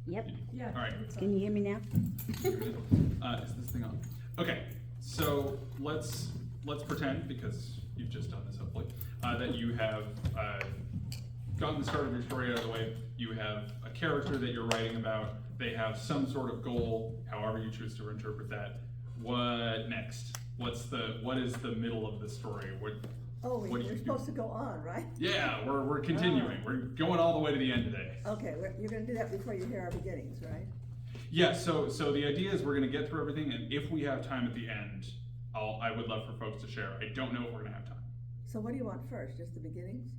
Yep. Yeah. All right. it's Can you hear me now? Is this thing on? Okay, so let's pretend, because you've just done this hopefully, that you have gotten the start of your story out of the way. You have a character that you're writing about. They have some sort of goal, however you choose to interpret that. What next? What is the middle of the story? Oh, What do we're you do? supposed to go on, right? Yeah, we're continuing. We're going all the way to the end today. Okay, you're gonna do that before you hear our beginnings, right? Yeah, so the idea is we're gonna get through everything, and if we have time at the end, I would love for folks to share. I don't know if we're gonna have time. So what do you want first, just the beginnings?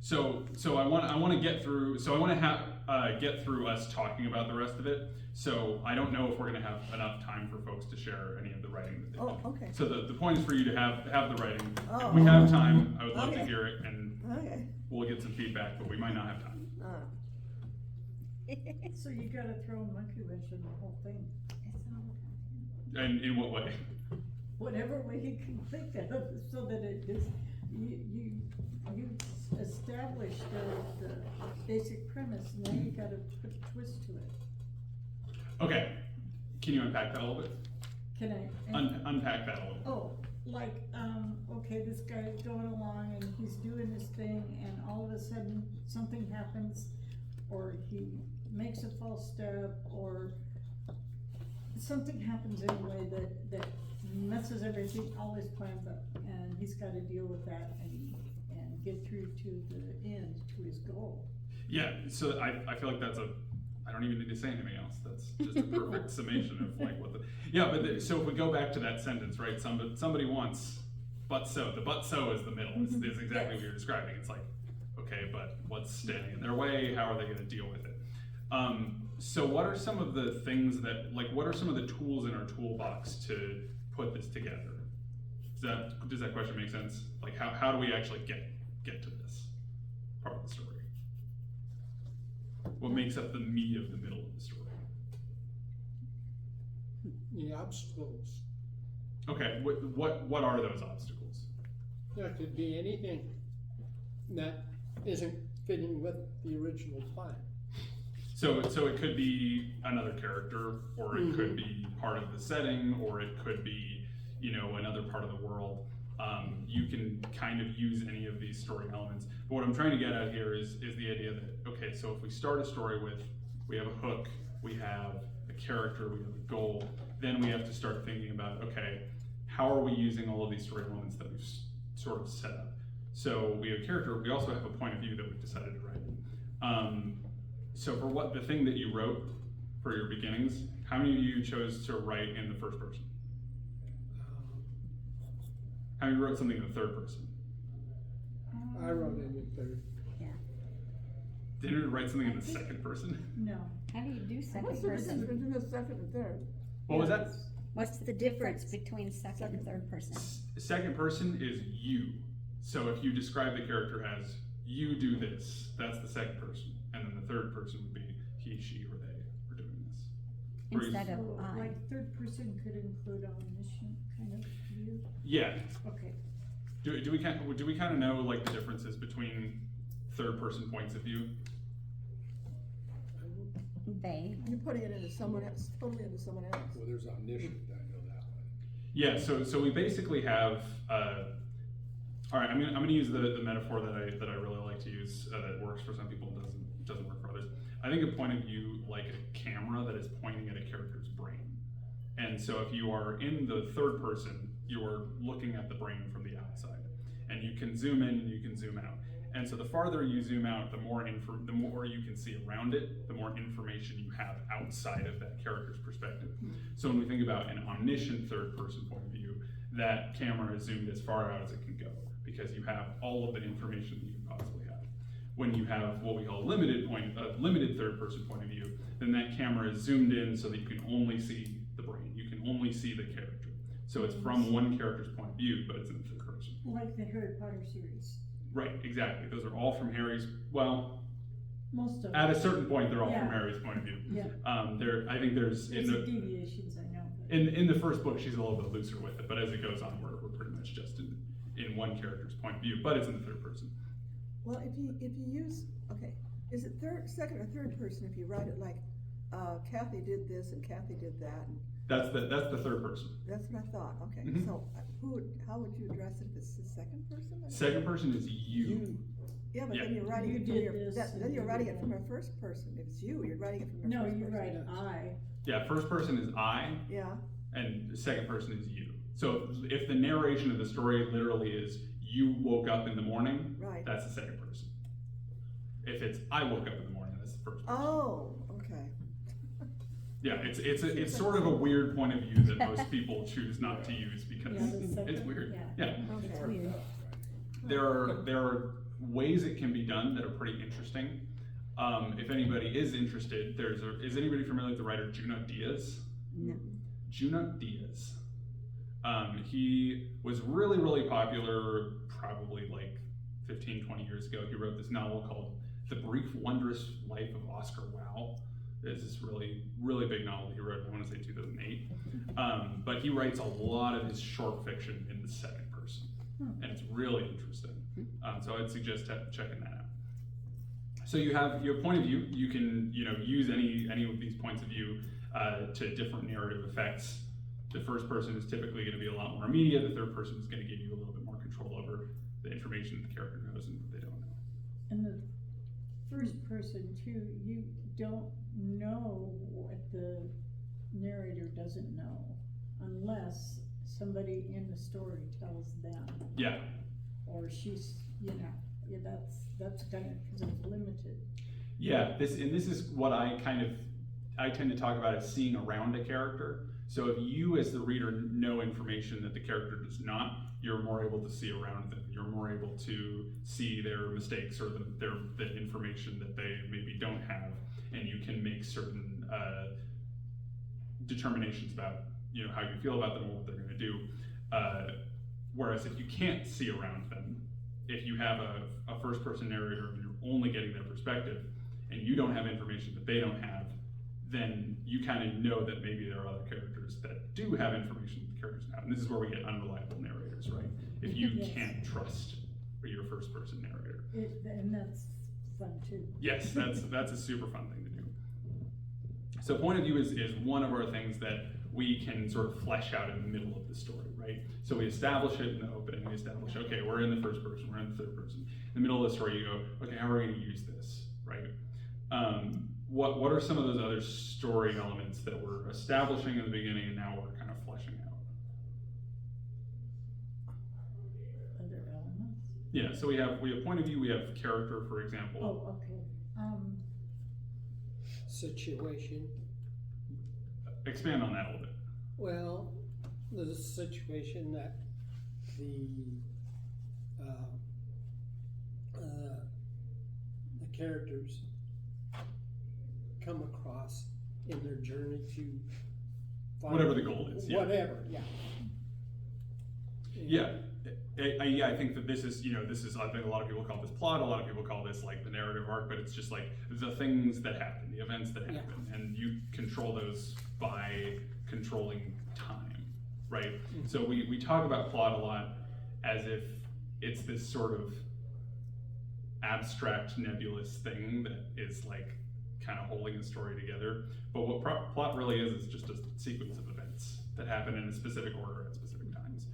So I want to get through. So I want to get through us talking about the rest of it. So I don't know if we're gonna have enough time for folks to share any of the writing that they've Oh, done. okay. So the point is for you to have the writing. Oh. If we have time, I would love to Okay. hear it, and Okay. we'll get some feedback, but we might not have time. So you gotta throw a monkey wrench in the whole thing. And in what way? Whatever way you can think of, so that it is, you establish the basic premise, and then you gotta put a twist to it. Okay, can you unpack that a little bit? Can I? Unpack that a little bit. Oh, like, okay, this guy's going along and he's doing this thing, and all of a sudden something happens, or he makes a false step, or something happens anyway that messes everything, all his plans up, and he's gotta deal with that and get through to the end, to his goal. Yeah, so I feel like I don't even need to say anything else. That's just a perfect summation of like what so if we go back to that sentence, right? Somebody wants, but so, the but so is the middle, is exactly what you're describing. It's like, okay, but what's standing in their way? How are they gonna deal with it? So what are some of the things what are some of the tools in our toolbox to put this together? Does that question make sense? Like how do we actually get to this part of the story? What makes up the meat of the middle of the story? The obstacles. Okay, what are those obstacles? There could be anything that isn't fitting with the original plan. So it could be another character, or it could be part of the setting, or it could be, another part of the world. You can kind of use any of these story elements. But what I'm trying to get at here is the idea that, okay, so if we start a story with, we have a hook, we have a character, we have a goal, then we have to start thinking about, okay, how are we using all of these story elements that we've sort of set up? So we have a character, we also have a point of view that we've decided to write. So for the thing that you wrote for your beginnings, how many of you chose to write in the first person? How many wrote something in the third person? I wrote in the third. Yeah. Didn't you write something in the second person? No. How do you do What's second the difference person? between the second and third? What was that? What's the difference between second and third person? Second person is you. So if you describe the character as, you do this, that's the second person. And then the third person would be he, she, or they are doing this. Instead of So, I. like, third person could include omniscient kind of view? Yeah. Okay. Do we kind of know like the differences between third person points of view? They. You're putting it into someone else, totally into someone else. Well, there's omniscient, I know that one. Yeah, so we basically have, all right, I'm gonna use the metaphor that I really like to use, that works for some people and doesn't work for others. I think a point of view like a camera that is pointing at a character's brain. And so if you are in the third person, you are looking at the brain from the outside. And you can zoom in and you can zoom out. And so the farther you zoom out, the more you can see around it, the more information you have outside of that character's perspective. So when we think about an omniscient third person point of view, that camera is zoomed as far out as it can go, because you have all of the information that you can possibly have. When you have what we call a limited third person point of view, then that camera is zoomed in so that you can only see the brain. You can only see the character. So it's from one character's point of view, but it's in the third person. Like the Harry Potter series. Right, exactly. Those are all from Harry's, well, Most of at them. a certain point, they're all Yeah. from Harry's point of view. Yeah. I think there's, There's deviations, I know. But in the first book, she's a little bit looser with it, but as it goes on, we're pretty much just in one character's point of view, but it's in the third person. Well, if you use, okay, is it second or third person if you write it like Kathy did this and Kathy did that, and That's the third person. that's what I thought, okay, Mhm. so, how would you address it if it's the second person? or- Second person is you. Yeah, but Yeah. then you're writing You it from did your, this then and you're you writing did it from that. a first person, if it's you're writing it from a No, first person. you're right, I, Yeah, first person is I, Yeah, and the second person is you. So if the narration of the story literally is you woke up in the morning, right. that's the second person. If it's I woke up in the morning, that's the first person. Oh, okay. Yeah, it's sort of a weird point of view that most people choose not to use because Yeah, the second- it's weird. yeah. Yeah. It's Okay. weird. There are ways it can be done that are pretty interesting. If anybody is interested, is anybody familiar with the writer Junot Diaz? No. Junot Diaz. He was really, really popular probably like 15, 20 years ago. He wrote this novel called The Brief Wondrous Life of Oscar Wilde. It's this really, really big novel he wrote, I want to say 2008. But he writes a lot of his short fiction in the second person. And it's really interesting. So I'd suggest checking that out. So you have your point of view. You can use any of these points of view to different narrative effects. The first person is typically going to be a lot more immediate. The third person is going to give you a little bit more control over the information that the character knows and what they don't know. and the first person too, you don't know what the narrator doesn't know unless somebody in the story tells them, Yeah, or she's, yeah, that's kind of, cause it's limited. yeah. This is what I tend to talk about as seeing around a character. So if you as the reader know information that the character does not, you're more able to see around them. You're more able to see their mistakes or the information that they maybe don't have, and you can make certain determinations about how you feel about them and what they're going to do. Whereas if you can't see around them, if you have a first-person narrator and you're only getting their perspective, and you don't have information that they don't have, then you kind of know that maybe there are other characters that do have information that the characters have. And this is where we get unreliable narrators, right? If you Yes. can't trust your first-person narrator. And that's fun too. Yes, that's a super fun thing to do. So point of view is one of our things that we can sort of flesh out in the middle of the story, right? So we establish it in the opening, we establish, okay, we're in the first person, we're in the third person. In the middle of the story, you go, okay, how are we gonna use this, right? What are some of those other story elements that we're establishing in the beginning and now we're kind of fleshing out? Other elements? Yeah, so we have point of view, we have character, for example. Oh, okay, Situation. Expand on that a little bit. Well, there's a situation that the characters come across in their journey to find Whatever the goal is, yeah. Whatever, yeah. Yeah, I think that this is, I think a lot of people call this plot, a lot of people call this like the narrative arc, but it's just like the things that happen, the events that Yeah. happen, and you control those by controlling time, right? Mm-hmm. So we talk about plot a lot as if it's this sort of abstract, nebulous thing that is like kind of holding a story together, but what plot really is just a sequence of events that happen in a specific order at specific times.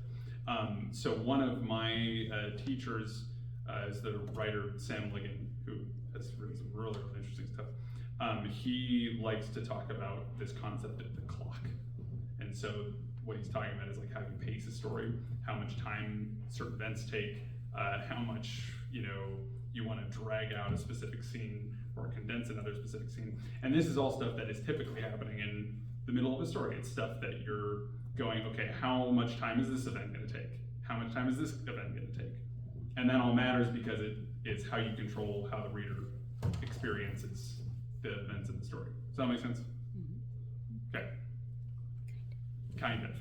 So one of my teachers is the writer Sam Ligon, who has written some really, really interesting stuff. He likes to talk about this concept of the clock. And so what he's talking about is like how you pace a story, how much time certain events take, how much, you want to drag out a specific scene or condense another specific scene. And this is all stuff that is typically happening in the middle of a story. It's stuff that you're going, okay, how much time is this event going to take? How much time is this event going to take? And that all matters because it is how you control how the reader experiences the events in the story. Does that make sense? Okay. Kind of.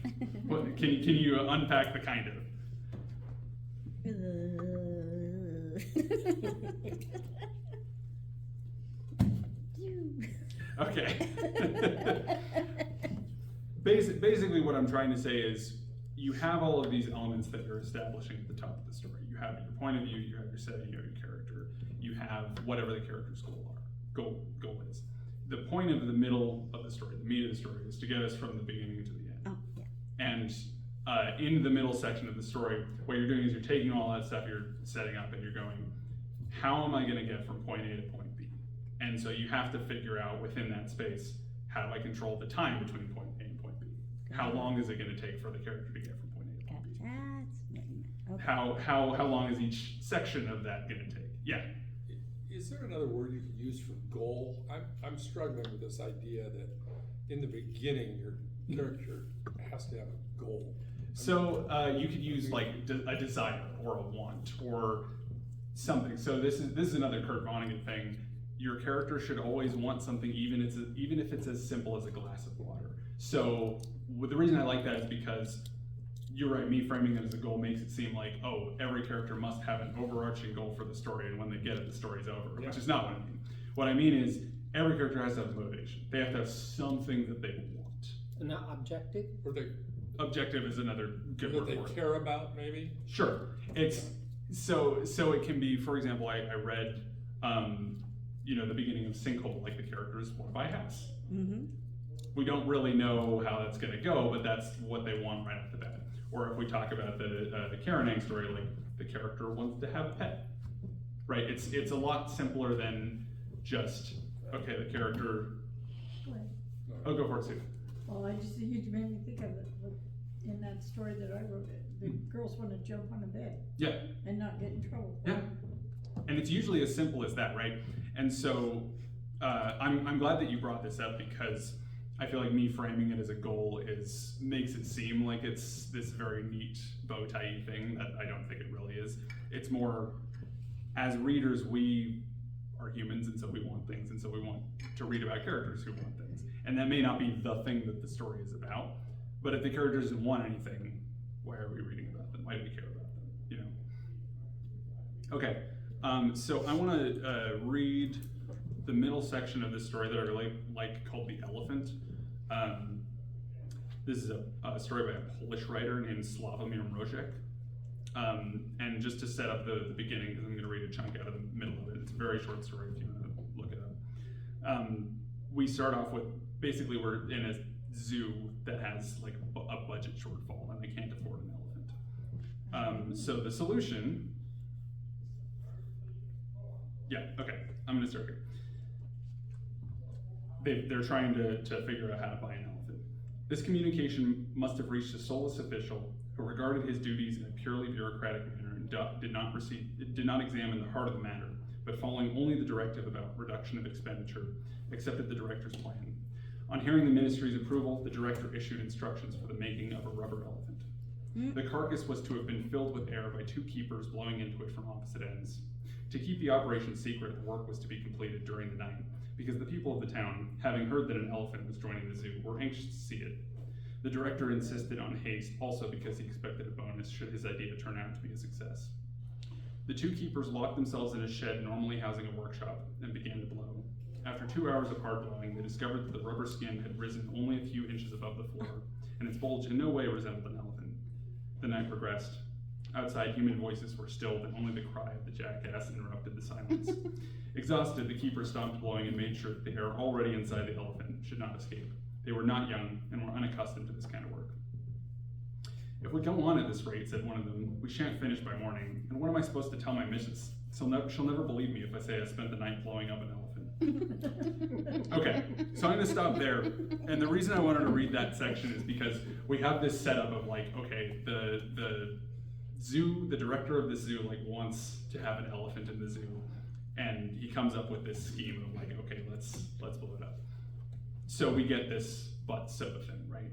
What, can you unpack the kind of? Okay. Basically what I'm trying to say is you have all of these elements that you're establishing at the top of the story. You have your point of view, you have your setting, you have your character, you have whatever the character's goal is. the point of the middle of the story, the meat of the story, is to get us from the beginning to the end. Oh, yeah. And in the middle section of the story, what you're doing is you're taking all that stuff you're setting up and you're going, how am I going to get from point A to point B? And so you have to figure out within that space, how do I control the time between point A and point B? How long is it going to take for the character to get from point A to point B? That's what you meant. Okay. How long is each section of that going to take? Yeah. Is there another word you could use for goal? I'm struggling with this idea that in the beginning, your character has to have a goal. So you could use like a desire or a want or something. So this is another Kurt Vonnegut thing. Your character should always want something, even if it's as simple as a glass of water. So the reason I like that is because you're right. Me framing it as a goal makes it seem like, oh, every character must have an overarching goal for the story, and when they get it, the story's over. Yeah. Which is not what I mean. What I mean is every character has to have motivation. They have to have something that they want. And not objective? Or they, Objective is another good that word they for it. care about, maybe? Sure. It's so it can be, for example, I read the beginning of Sinkhole, like the characters want to buy a house. Mm-hmm. We don't really know how that's gonna go, but that's what they want right off the bat. Or if we talk about the Karenang story, like the character wants to have a pet. Right? It's a lot simpler than just, okay, the character, Go ahead. oh, go for it, Sue. Well, you made me think of it, in that story that I wrote, the girls wanna jump on a bed Yeah. and not get in trouble. Yeah. And it's usually as simple as that, right? And so I'm glad that you brought this up, because I feel like me framing it as a goal makes it seem like it's this very neat bow tie thing that I don't think it really is. It's more, as readers, we are humans, and so we want things, and so we want to read about characters who want things. And that may not be the thing that the story is about, but if the characters didn't want anything, why are we reading about them? Why do we care about them? You know? Okay. So I want to read the middle section of this story that I really like, called The Elephant. This is a story by a Polish writer named Sławomir Mrożek. And just to set up the beginning, because I'm going to read a chunk out of the middle of it. It's a very short story if you want to look it up. We start off with, basically we're in a zoo that has like a budget shortfall and they can't afford an elephant. So the solution, okay, I'm gonna start here. They're trying to figure out how to buy an elephant. This communication must have reached a soulless official who regarded his duties in a purely bureaucratic manner and did not examine the heart of the matter, but following only the directive about reduction of expenditure, accepted the director's plan. On hearing the ministry's approval, the director issued instructions for the making of a rubber elephant. The carcass was to have been filled with air by 2 keepers blowing into it from opposite ends. To keep the operation secret, the work was to be completed during the night, because the people of the town, having heard that an elephant was joining the zoo, were anxious to see it. The director insisted on haste, also because he expected a bonus should his idea turn out to be a success. The 2 keepers locked themselves in a shed normally housing a workshop and began to blow. After 2 hours of hard blowing, they discovered that the rubber skin had risen only a few inches above the floor, and its bulge in no way resembled an elephant. The night progressed. Outside, human voices were stilled, and only the cry of the jackass interrupted the silence. Exhausted, the keeper stopped blowing and made sure that the air already inside the elephant should not escape. They were not young and were unaccustomed to this kind of work. "If we go on at this rate," said one of them, "we shan't finish by morning. And what am I supposed to tell my missus? She'll never believe me if I say I spent the night blowing up an elephant." Okay, so I'm gonna stop there. And the reason I wanted to read that section is because we have this setup of like, okay, the zoo, the director of the zoo like wants to have an elephant in the zoo, and he comes up with this scheme of like, okay, let's blow it up. So we get this but so thing, right?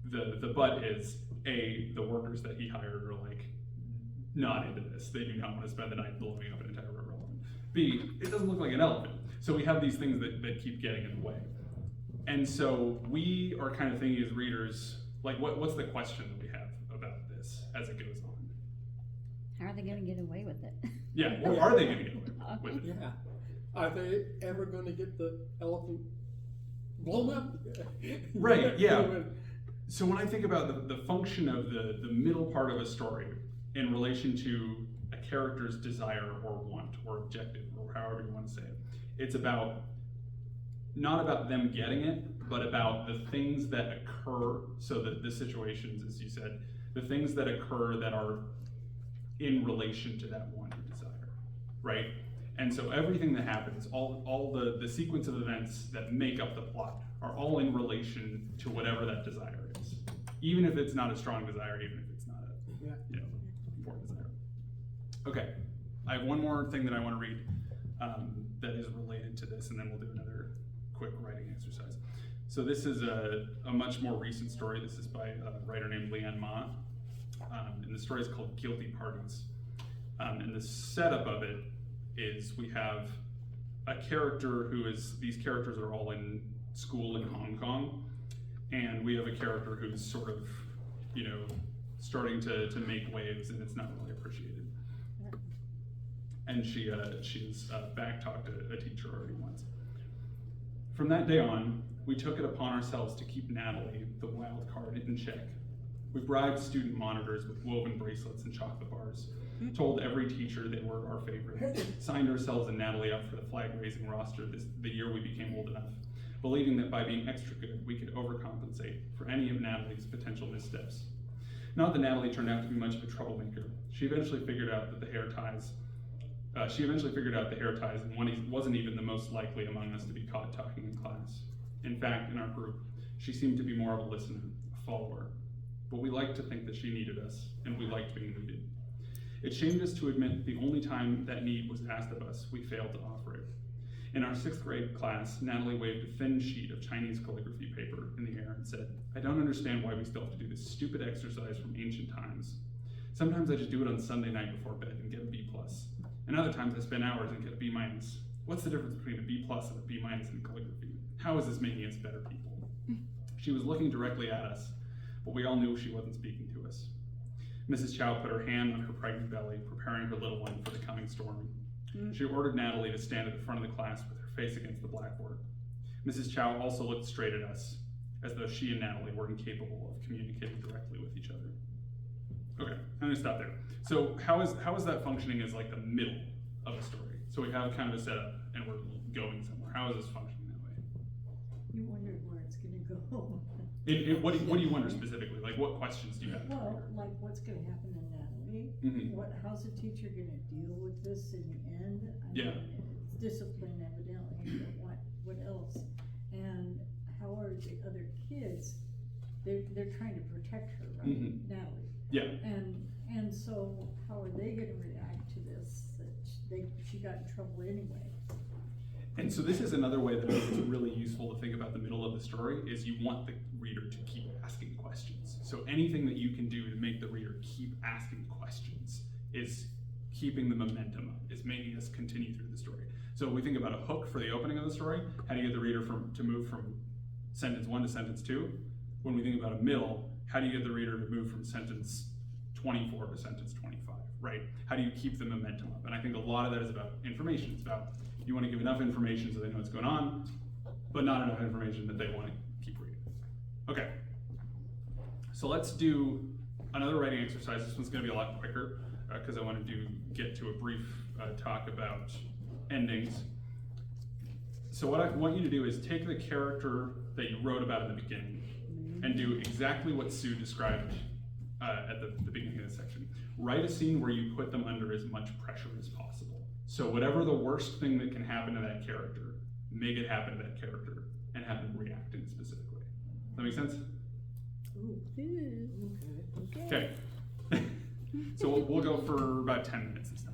The but is A, the workers that he hired are like not into this. They do not want to spend the night blowing up an entire rubber elephant. B, it doesn't look like an elephant. So we have these things that keep getting in the way. And so we are kind of thinking as readers, like what's the question that we have about this as it goes on? How are they gonna get away with it? Yeah, or are they gonna get away with it? Yeah. Are they ever gonna get the elephant blown up? Right, yeah. So when I think about the function of the middle part of a story in relation to a character's desire or want or objective or however you want to say it, it's about not about them getting it, but about the things that occur, so that the situations, as you said, the things that occur that are in relation to that one desire, right? And so everything that happens, all the sequence of events that make up the plot are all in relation to whatever that desire is. Even if it's not a strong desire, even if it's not a, Yeah. important desire. Okay, I have one more thing that I wanna read, that is related to this, and then we'll do another quick writing exercise. So this is a much more recent story. This is by a writer named Leanne Ma. And the story is called Guilty Parties. And the setup of it is we have a character these characters are all in school in Hong Kong. And we have a character who's sort of, starting to make waves, and it's not really appreciated. And she has backtalked a teacher already once. From that day on, we took it upon ourselves to keep Natalie, the wild card, in check. We bribed student monitors with woven bracelets and chocolate bars, told every teacher they were our favorite, signed ourselves and Natalie up for the flag-raising roster the year we became old enough, believing that by being extra good, we could overcompensate for any of Natalie's potential missteps. Not that Natalie turned out to be much of a troublemaker. She eventually figured out the hair ties, and one wasn't even the most likely among us to be caught talking in class. In fact, in our group, she seemed to be more of a listener, a follower. But we liked to think that she needed us, and we liked being needed. It shamed us to admit the only time that need was asked of us, we failed to offer it. In our 6th grade class, Natalie waved a thin sheet of Chinese calligraphy paper in the air and said, "I don't understand why we still have to do this stupid exercise from ancient times. Sometimes I just do it on Sunday night before bed and get a B+. And other times I spend hours and get a B-. What's the difference between a B+ and a B- in calligraphy? How is this making us better people?" She was looking directly at us, but we all knew she wasn't speaking to us. Mrs. Chow put her hand on her pregnant belly, preparing her little one for the coming storm. She ordered Natalie to stand at the front of the class with her face against the blackboard. Mrs. Chow also looked straight at us, as though she and Natalie were incapable of communicating directly with each other. Okay, I'm gonna stop there. So how is that functioning as like the middle of a story? So we have kind of a setup and we're going somewhere. How is this functioning that way? You wondered where it's gonna go. What do you wonder specifically? Like what questions do you have? Well, like what's gonna happen to Natalie? Mhm. How's the teacher gonna deal with this in the end? Yeah. It's discipline evidently, but what else? And how are the other kids, they're trying to protect her, right? Mhm. Natalie. Yeah. And so how are they gonna react to this, that she got in trouble anyway? And so this is another way that I think it's really useful to think about the middle of the story, is you want the reader to keep asking questions. So anything that you can do to make the reader keep asking questions is keeping the momentum up, is making us continue through the story. So we think about a hook for the opening of the story. How do you get the reader to move from sentence 1 to sentence 2? When we think about a middle, how do you get the reader to move from sentence 24 to sentence 25, right? How do you keep the momentum up? And I think a lot of that is about information. It's about, you want to give enough information so they know what's going on, but not enough information that they want to keep reading. Okay, so let's do another writing exercise. This one's going to be a lot quicker because I want to get to a brief talk about endings. So what I want you to do is take the character that you wrote about in the beginning and do exactly what Sue described at the beginning of this section. Write a scene where you put them under as much pressure as possible. So whatever the worst thing that can happen to that character, make it happen to that character and have them react in a specific way. Does that make sense? Okay. Okay. So we'll go for about 10 minutes this time.